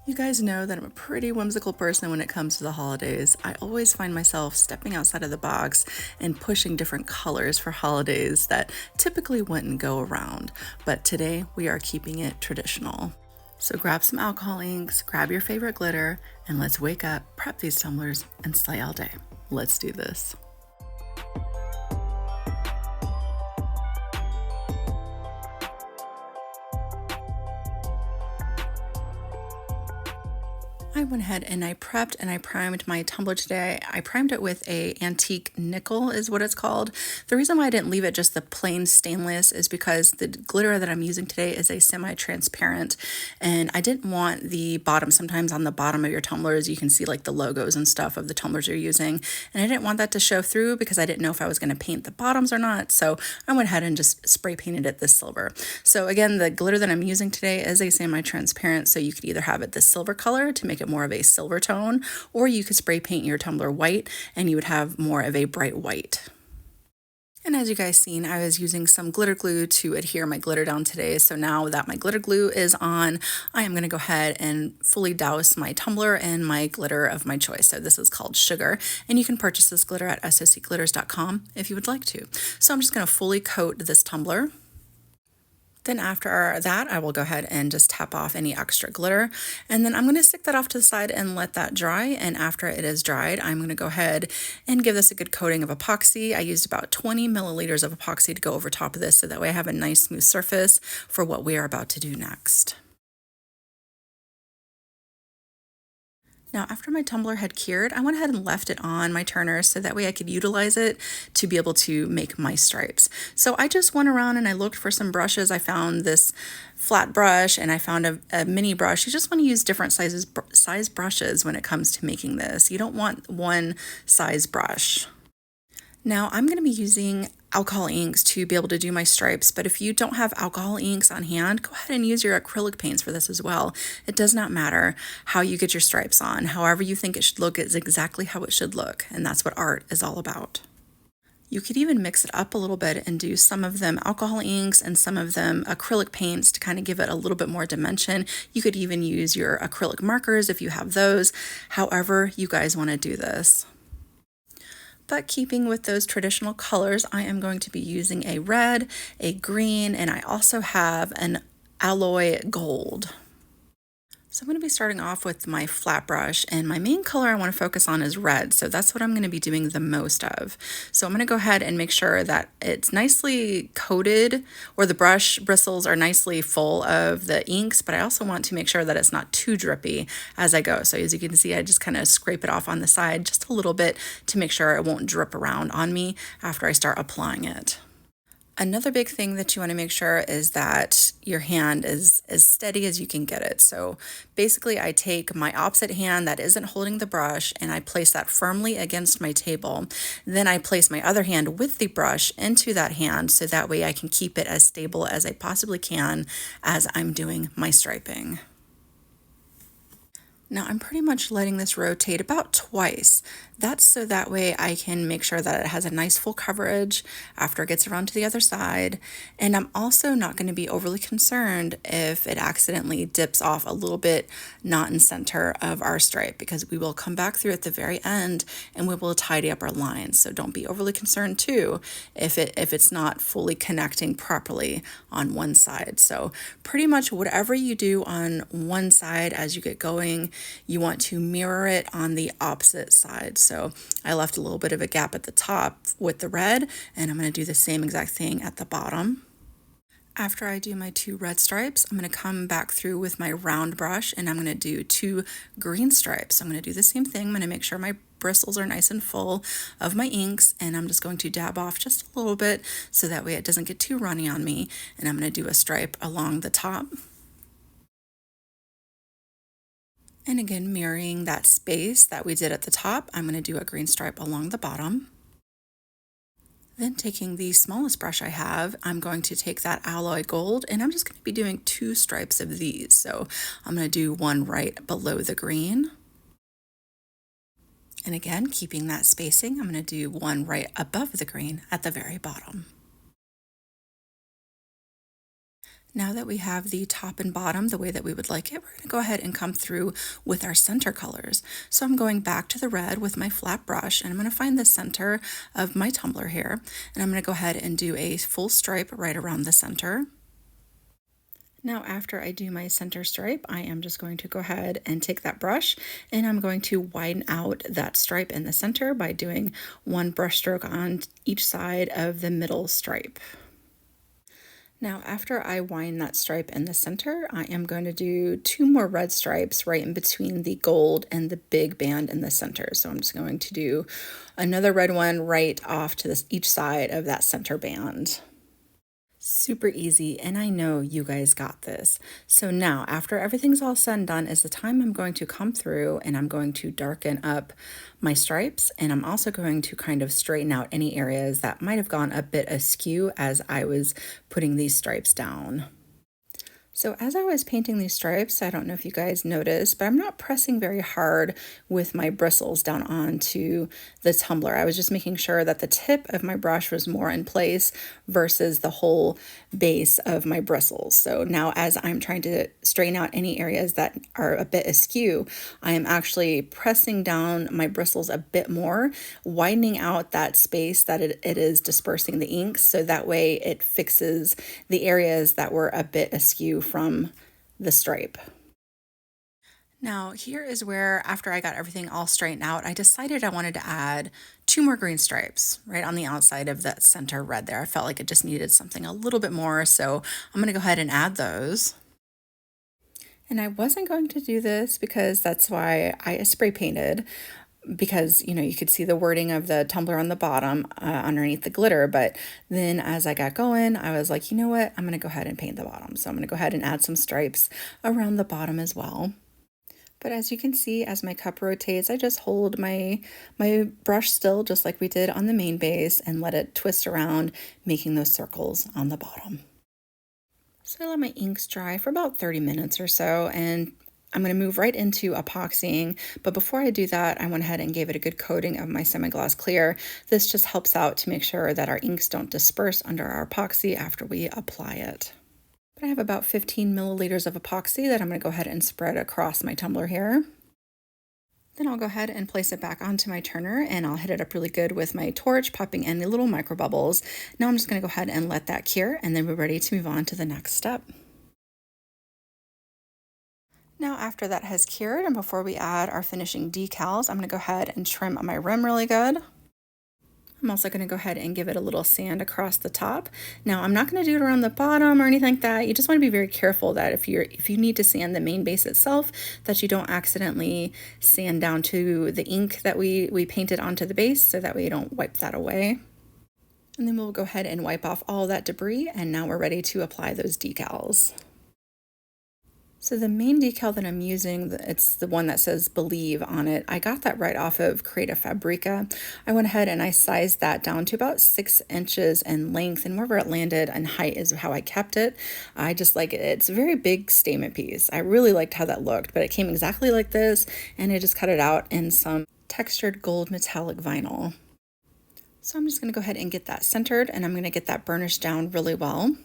You guys know that I'm a pretty whimsical person when it comes to the holidays. I always find myself stepping outside of the box and pushing different colors for holidays that typically wouldn't go around. But today we are keeping it traditional. So grab some alcohol inks, grab your favorite glitter, and let's wake up, prep these tumblers, and slay all day. Let's do this. I went ahead and I prepped and I primed my tumbler today. I primed it with a antique nickel is what it's called. The reason why I didn't leave it just the plain stainless is because the glitter that I'm using today is a semi-transparent, and I didn't want the bottom. Sometimes on the bottom of your tumblers you can see like the logos and stuff of the tumblers you're using, and I didn't want that to show through because I didn't know if I was going to paint the bottoms or not. So I went ahead and just spray painted it this silver. So again, the glitter that I'm using today is a semi-transparent, so you could either have it this silver color to make it more of a silver tone, or you could spray paint your tumbler white and you would have more of a bright white. And as you guys seen, I was using some glitter glue to adhere my glitter down today. So now that my glitter glue is on, I am going to go ahead and fully douse my tumbler in my glitter of my choice. So this is called Sugar, and you can purchase this glitter at socglitters.com if you would like to. So I'm just going to fully coat this tumbler. Then after that, I will go ahead and just tap off any extra glitter. And then I'm going to stick that off to the side and let that dry. And after it is dried, I'm going to go ahead and give this a good coating of epoxy. I used about 20 milliliters of epoxy to go over top of this, so that way I have a nice smooth surface for what we are about to do next. Now, after my tumbler had cured, I went ahead and left it on my turner so that way I could utilize it to be able to make my stripes. So I just went around and I looked for some brushes. I found this flat brush and I found a mini brush. You just want to use different size brushes when it comes to making this. You don't want one size brush. Now I'm going to be using alcohol inks to be able to do my stripes, but if you don't have alcohol inks on hand, go ahead and use your acrylic paints for this as well. It does not matter how you get your stripes on. However you think it should look is exactly how it should look, and that's what art is all about. You could even mix it up a little bit and do some of them alcohol inks and some of them acrylic paints to kind of give it a little bit more dimension. You could even use your acrylic markers if you have those, however you guys want to do this. But keeping with those traditional colors, I am going to be using a red, a green, and I also have an alloy gold. So I'm going to be starting off with my flat brush, and my main color I want to focus on is red. So that's what I'm going to be doing the most of. So I'm going to go ahead and make sure that it's nicely coated, or the brush bristles are nicely full of the inks, but I also want to make sure that it's not too drippy as I go. So as you can see, I just kind of scrape it off on the side just a little bit to make sure it won't drip around on me after I start applying it. Another big thing that you want to make sure is that your hand is as steady as you can get it. So basically I take my opposite hand that isn't holding the brush and I place that firmly against my table. Then I place my other hand with the brush into that hand so that way I can keep it as stable as I possibly can as I'm doing my striping. Now I'm pretty much letting this rotate about twice. That's so that way I can make sure that it has a nice full coverage after it gets around to the other side. And I'm also not going to be overly concerned if it accidentally dips off a little bit not in center of our stripe, because we will come back through at the very end and we will tidy up our lines. So don't be overly concerned too if it's not fully connecting properly on one side. So pretty much whatever you do on one side as you get going, you want to mirror it on the opposite side. So I left a little bit of a gap at the top with the red, and I'm going to do the same exact thing at the bottom. After I do my 2 red stripes, I'm going to come back through with my round brush and I'm going to do 2 green stripes. I'm going to do the same thing. I'm going to make sure my bristles are nice and full of my inks, and I'm just going to dab off just a little bit so that way it doesn't get too runny on me. And I'm going to do a stripe along the top. And again, mirroring that space that we did at the top, I'm going to do a green stripe along the bottom. Then taking the smallest brush I have, I'm going to take that alloy gold and I'm just going to be doing 2 stripes of these. So I'm going to do one right below the green. And again, keeping that spacing, I'm going to do one right above the green at the very bottom. Now that we have the top and bottom the way that we would like it, we're going to go ahead and come through with our center colors. So I'm going back to the red with my flat brush, and I'm going to find the center of my tumbler here, and I'm going to go ahead and do a full stripe right around the center. Now after I do my center stripe, I am just going to go ahead and take that brush and I'm going to widen out that stripe in the center by doing one brush stroke on each side of the middle stripe. Now after I wind that stripe in the center, I am going to do 2 more red stripes right in between the gold and the big band in the center. So I'm just going to do another red one right off to each side of that center band. Super easy, and I know you guys got this. So now, after everything's all said and done, is the time I'm going to come through and I'm going to darken up my stripes, and I'm also going to kind of straighten out any areas that might have gone a bit askew as I was putting these stripes down. So as I was painting these stripes, I don't know if you guys noticed, but I'm not pressing very hard with my bristles down onto the tumbler. I was just making sure that the tip of my brush was more in place versus the whole base of my bristles. So now as I'm trying to straighten out any areas that are a bit askew, I am actually pressing down my bristles a bit more, widening out that space that it is dispersing the ink, so that way it fixes the areas that were a bit askew from the stripe. Now here is where, after I got everything all straightened out, I decided I wanted to add 2 more green stripes right on the outside of that center red there. I felt like it just needed something a little bit more, so I'm going to go ahead and add those. And I wasn't going to do this because that's why I spray painted, because you could see the wording of the tumbler on the bottom underneath the glitter. But then as I got going, I was like, you know what, I'm going to go ahead and paint the bottom. So I'm going to go ahead and add some stripes around the bottom as well. But as you can see, as my cup rotates, I just hold my brush still, just like we did on the main base, and let it twist around, making those circles on the bottom. So I let my inks dry for about 30 minutes or so, and I'm going to move right into epoxying, but before I do that, I went ahead and gave it a good coating of my semi-gloss clear. This just helps out to make sure that our inks don't disperse under our epoxy after we apply it. But I have about 15 milliliters of epoxy that I'm going to go ahead and spread across my tumbler here. Then I'll go ahead and place it back onto my turner, and I'll hit it up really good with my torch, popping any little micro bubbles. Now I'm just going to go ahead and let that cure, and then we're ready to move on to the next step. Now after that has cured, and before we add our finishing decals, I'm going to go ahead and trim my rim really good. I'm also going to go ahead and give it a little sand across the top. Now I'm not going to do it around the bottom or anything like that. You just want to be very careful that if you need to sand the main base itself, that you don't accidentally sand down to the ink that we painted onto the base, so that way you don't wipe that away. And then we'll go ahead and wipe off all that debris, and now we're ready to apply those decals. So the main decal that I'm using, it's the one that says Believe on it. I got that right off of Creative Fabrica. I went ahead and I sized that down to about 6 inches in length, and wherever it landed in height is how I kept it. I just like it. It's a very big statement piece. I really liked how that looked, but it came exactly like this, and I just cut it out in some textured gold metallic vinyl. So I'm just going to go ahead and get that centered, and I'm going to get that burnished down really well.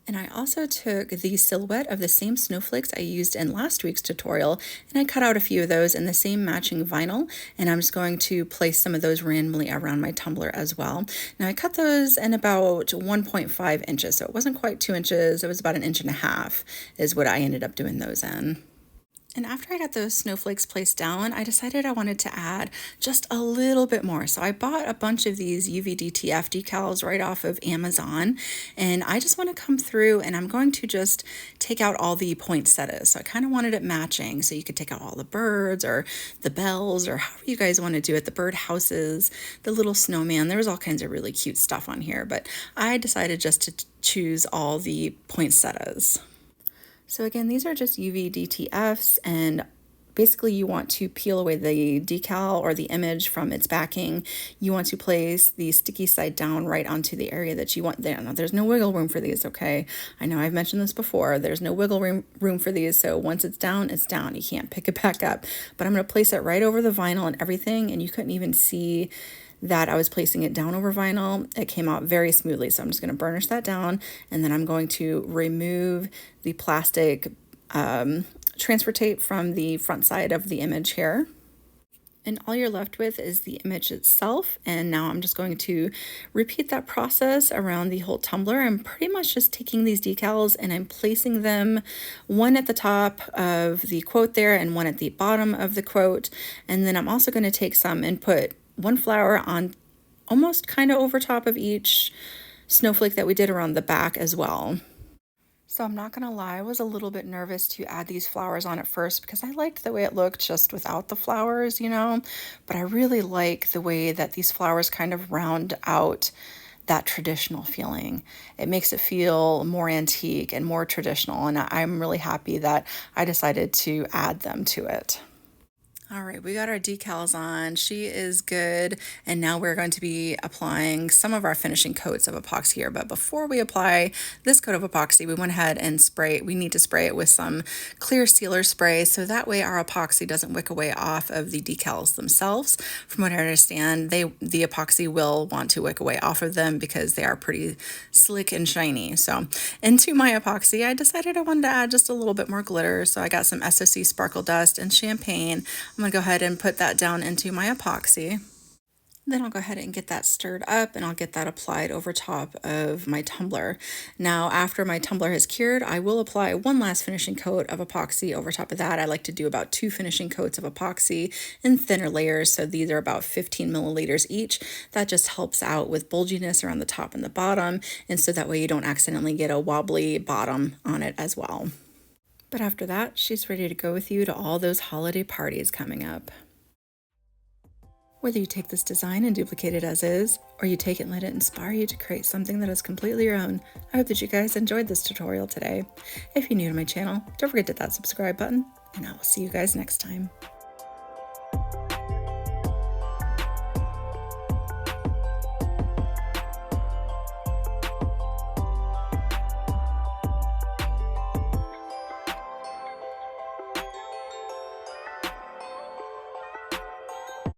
And I also took the silhouette of the same snowflakes I used in last week's tutorial, and I cut out a few of those in the same matching vinyl, and I'm just going to place some of those randomly around my tumbler as well. Now I cut those in about 1.5 inches, so it wasn't quite 2 inches, it was about 1.5 inches is what I ended up doing those in. And after I got those snowflakes placed down, I decided I wanted to add just a little bit more. So I bought a bunch of these UV-DTF decals right off of Amazon, and I just want to come through and I'm going to just take out all the poinsettias. So I kind of wanted it matching, so you could take out all the birds or the bells or however you guys want to do it, the bird houses, the little snowman. There was all kinds of really cute stuff on here, but I decided just to choose all the poinsettias. So again, these are just UV DTFs, and basically you want to peel away the decal or the image from its backing. You want to place the sticky side down right onto the area that you want there. Now, there's no wiggle room for these, okay? I know I've mentioned this before. There's no wiggle room for these, so once it's down, it's down. You can't pick it back up. But I'm going to place it right over the vinyl and everything, and you couldn't even see that I was placing it down over vinyl, it came out very smoothly. So I'm just going to burnish that down, and then I'm going to remove the plastic transfer tape from the front side of the image here. And all you're left with is the image itself. And now I'm just going to repeat that process around the whole tumbler. I'm pretty much just taking these decals and I'm placing them one at the top of the quote there and one at the bottom of the quote. And then I'm also going to take some and put one flower on almost kind of over top of each snowflake that we did around the back as well. So I'm not gonna lie, I was a little bit nervous to add these flowers on at first because I liked the way it looked just without the flowers, you know, but I really like the way that these flowers kind of round out that traditional feeling. It makes it feel more antique and more traditional, and I'm really happy that I decided to add them to it. All right, we got our decals on. She is good. And now we're going to be applying some of our finishing coats of epoxy here. But before we apply this coat of epoxy, we went ahead and we need to spray it with some clear sealer spray. So that way our epoxy doesn't wick away off of the decals themselves. From what I understand, the epoxy will want to wick away off of them because they are pretty slick and shiny. So into my epoxy, I decided I wanted to add just a little bit more glitter. So I got some SOC sparkle dust and champagne. I'm going to go ahead and put that down into my epoxy. Then I'll go ahead and get that stirred up and I'll get that applied over top of my tumbler. Now, after my tumbler has cured, I will apply one last finishing coat of epoxy over top of that. I like to do about 2 finishing coats of epoxy in thinner layers. So these are about 15 milliliters each. That just helps out with bulginess around the top and the bottom. And so that way you don't accidentally get a wobbly bottom on it as well. But after that, she's ready to go with you to all those holiday parties coming up. Whether you take this design and duplicate it as is, or you take it and let it inspire you to create something that is completely your own, I hope that you guys enjoyed this tutorial today. If you're new to my channel, don't forget to hit that subscribe button, and I will see you guys next time.